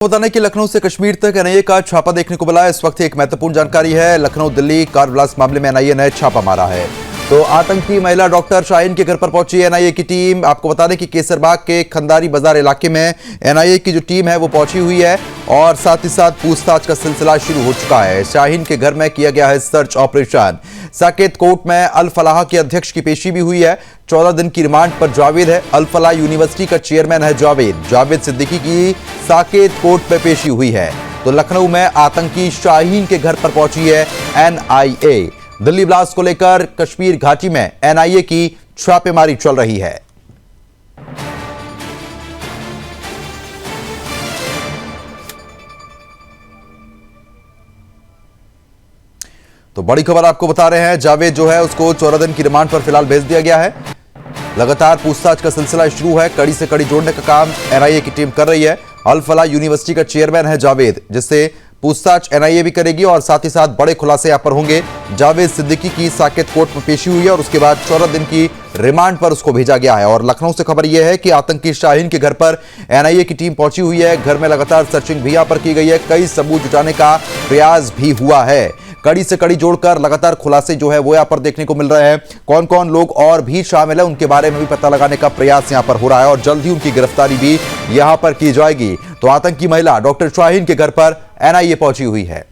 बताने कि लखनऊ से कश्मीर तक एनआईए का छापा देखने को मिला है। इस वक्त एक महत्वपूर्ण जानकारी है। लखनऊ दिल्ली कार विलास मामले में एनआईए ने छापा मारा है। तो आतंकी महिला डॉक्टर शाहीन के घर पर पहुंची एनआईए की टीम। आपको बता दें कि केसरबाग के खंदारी बाजार इलाके में एनआईए की जो टीम है वो पहुंची हुई है और साथ ही साथ पूछताछ का सिलसिला शुरू हो चुका है। शाहीन के घर में किया गया है सर्च ऑपरेशन। साकेत कोर्ट में अल फलाह के अध्यक्ष की पेशी भी हुई है। 14 दिन की रिमांड पर जावेद है। अल फलाह यूनिवर्सिटी का चेयरमैन है जावेद सिद्दीकी की साकेत कोर्ट में पेशी हुई है। तो लखनऊ में आतंकी शाहीन के घर पर पहुंची है एनआईए। दिल्ली ब्लास्ट को लेकर कश्मीर घाटी में एनआईए की छापेमारी चल रही है। तो बड़ी खबर आपको बता रहे हैं, जावेद जो है उसको 14 दिन की रिमांड पर फिलहाल भेज दिया गया है। लगातार पूछताछ का सिलसिला शुरू है। कड़ी से कड़ी जोड़ने का काम एनआईए की टीम कर रही है। अल फलाह यूनिवर्सिटी का चेयरमैन है जावेद, जिससे पूछताछ एनआईए भी करेगी और साथ ही साथ बड़े खुलासे यहां पर होंगे। जावेद सिद्दीकी की साकेत कोर्ट में पेशी हुई है और उसके बाद 14 दिन की रिमांड पर उसको भेजा गया है। और लखनऊ से खबर यह है कि आतंकी शाहीन के घर पर एनआईए की टीम पहुंची हुई है। घर में लगातार सर्चिंग भी यहां पर की गई है। कई सबूत जुटाने का प्रयास भी हुआ है। कड़ी से कड़ी जोड़कर लगातार खुलासे जो है वो यहां पर देखने को मिल रहे हैं। कौन कौन लोग और भी शामिल है उनके बारे में भी पता लगाने का प्रयास यहां पर हो रहा है और जल्द ही उनकी गिरफ्तारी भी यहां पर की जाएगी। तो आतंकी महिला डॉक्टर शाहीन के घर पर एनआईए पहुंची हुई है।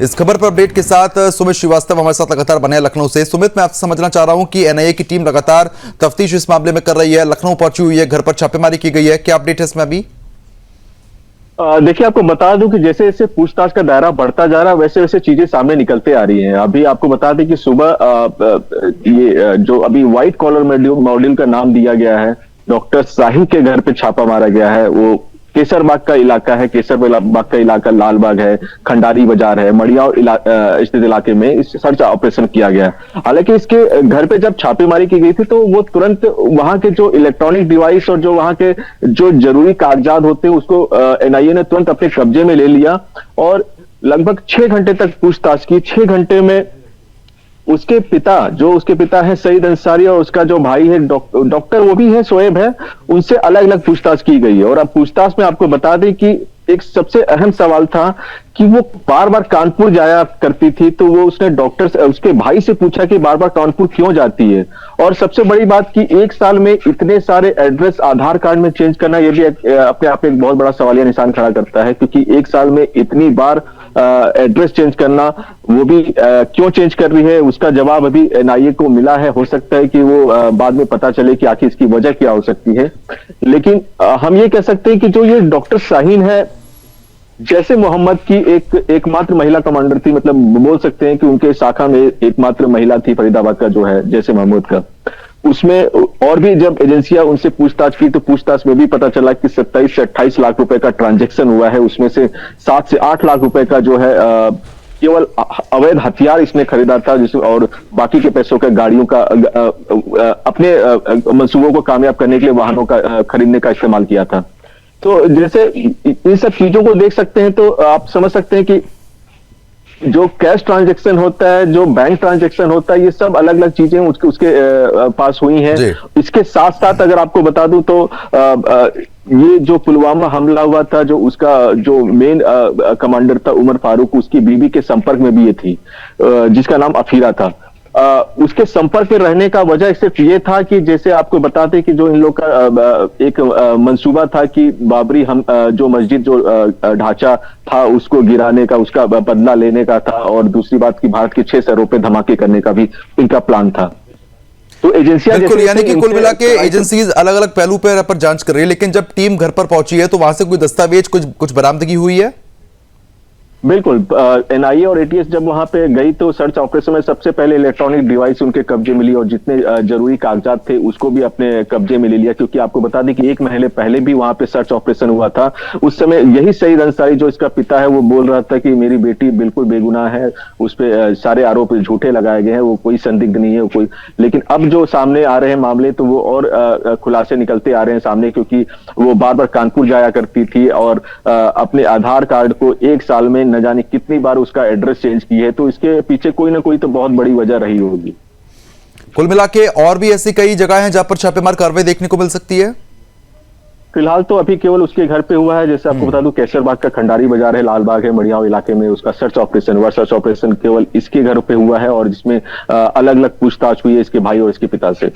इस खबर पर अपडेट के साथ सुमित श्रीवास्तव हमारे साथ लगातार बने हैं लखनऊ से। सुमित, मैं आपसे समझना चाह रहा हूं कि एनआईए की टीम लगातार तफ्तीश इस मामले में कर रही है, लखनऊ पहुंची हुई है, घर पर छापेमारी की गई है, क्या अपडेट है इसमें अभी? देखिए, आपको बता दूं कि जैसे जैसे पूछताछ का दायरा बढ़ता जा रहा है वैसे वैसे चीजें सामने निकलते आ रही हैं। अभी आपको बता दें कि सुबह ये जो अभी व्हाइट कॉलर मॉड्यूल का नाम दिया गया है, डॉक्टर शाहीन के घर पे छापा मारा गया है। वो केसरबाग का इलाका है, केसरबाग का इलाका लालबाग है, खंडारी बाजार है, मड़ियाव स्थित इलाके में इस सर्च ऑपरेशन किया गया। हालांकि इसके घर पे जब छापेमारी की गई थी तो वो तुरंत वहां के जो इलेक्ट्रॉनिक डिवाइस और जो वहां के जो जरूरी कागजात होते हैं उसको एनआईए ने तुरंत अपने कब्जे में ले लिया और लगभग 6 घंटे तक पूछताछ की। 6 घंटे में उसके पिता है सईद अंसारी और उसका जो भाई है डॉक्टर वो भी है शोएब है, उनसे अलग अलग पूछताछ की गई है। और अब पूछताछ में आपको बता दें कि एक सबसे अहम सवाल था कि वो बार बार कानपुर जाया करती थी, तो वो उसने उसके भाई से पूछा कि बार बार कानपुर क्यों जाती है। और सबसे बड़ी बात कि 1 साल में इतने सारे एड्रेस आधार कार्ड में चेंज करना, ये भी अपने आप में एक बहुत बड़ा सवालिया निशान खड़ा करता है, क्योंकि 1 साल में इतनी बार एड्रेस चेंज करना, वो भी क्यों चेंज कर रही है, उसका जवाब अभी एनआईए को मिला है। हो सकता है कि वो बाद में पता चले कि आखिर इसकी वजह क्या हो सकती है। लेकिन हम ये कह सकते हैं कि जो ये डॉक्टर शाहीन है, जैसे मोहम्मद की एकमात्र महिला कमांडर थी, मतलब बोल सकते हैं कि उनके शाखा में एकमात्र महिला थी फरीदाबाद का जो है जैसे महमूद का। उसमें और भी जब एजेंसियां उनसे पूछताछ की तो पूछताछ में भी पता चला कि 27 से 28 लाख रुपए का ट्रांजैक्शन हुआ है। उसमें से 7 से 8 लाख रुपए का जो है केवल अवैध हथियार इसने खरीदा था, और बाकी के पैसों का गाड़ियों का अपने मंसूबों को कामयाब करने के लिए वाहनों का खरीदने का इस्तेमाल किया था। तो जैसे इन सब चीजों को देख सकते हैं तो आप समझ सकते हैं कि जो कैश ट्रांजैक्शन होता है, जो बैंक ट्रांजैक्शन होता है, ये सब अलग अलग चीजें उसके पास हुई हैं। इसके साथ साथ अगर आपको बता दूं तो ये जो पुलवामा हमला हुआ था, जो उसका जो मेन कमांडर था उमर फारूक, उसकी बीवी के संपर्क में भी ये थी, जिसका नाम अफीरा था। उसके संपर्क में रहने का वजह सिर्फ ये था कि जैसे आपको बताते कि जो इन लोग का एक मंसूबा था कि बाबरी जो मस्जिद जो ढांचा था उसको गिराने का, उसका बदला लेने का था, और दूसरी बात कि भारत के 6 शहरों पे धमाके करने का भी इनका प्लान था। तो एजेंसियां बिल्कुल, यानी कि कुल मिला के एजेंसीज अलग अलग पहलू पर जांच कर रही है। लेकिन जब टीम घर पर पहुंची है तो वहां से कोई दस्तावेज कुछ बरामदगी हुई है? बिल्कुल, एनआईए और एटीएस जब वहां पे गई तो सर्च ऑपरेशन में सबसे पहले इलेक्ट्रॉनिक डिवाइस उनके कब्जे मिली और जितने जरूरी कागजात थे उसको भी अपने कब्जे में ले लिया। क्योंकि आपको बता दें कि 1 महीने पहले भी वहां पे सर्च ऑपरेशन हुआ था। उस समय यही सईद अंसारी जो इसका पिता है वो बोल रहा था कि मेरी बेटी बिल्कुल बेगुनाह है, उस पर सारे आरोप झूठे लगाए गए हैं, वो कोई संदिग्ध नहीं है कोई। लेकिन अब जो सामने आ रहे हैं मामले तो वो और खुलासे निकलते आ रहे हैं सामने, क्योंकि वो बार बार कानपुर जाया करती थी और अपने आधार कार्ड को 1 साल में न जाने कितनी बार उसका एड्रेस चेंज की है। तो इसके पीछे कोई ना कोई तो बहुत बड़ी वजह रही होगी। कुल मिला के और भी ऐसी कई जगह हैं जहां पर छापेमार कार्रवाई देखने को मिल सकती है। फिलहाल तो अभी केवल उसके घर पे हुआ है। जैसे आपको बता दूं, केसरबाग का खंडारी बाजार है, लालबाग है, मड़ियाव इलाके में, उसका सर्च ऑपरेशन केवल इसके घर पे हुआ है और जिसमें अलग अलग पूछताछ हुई है इसके भाई और इसके पिता से।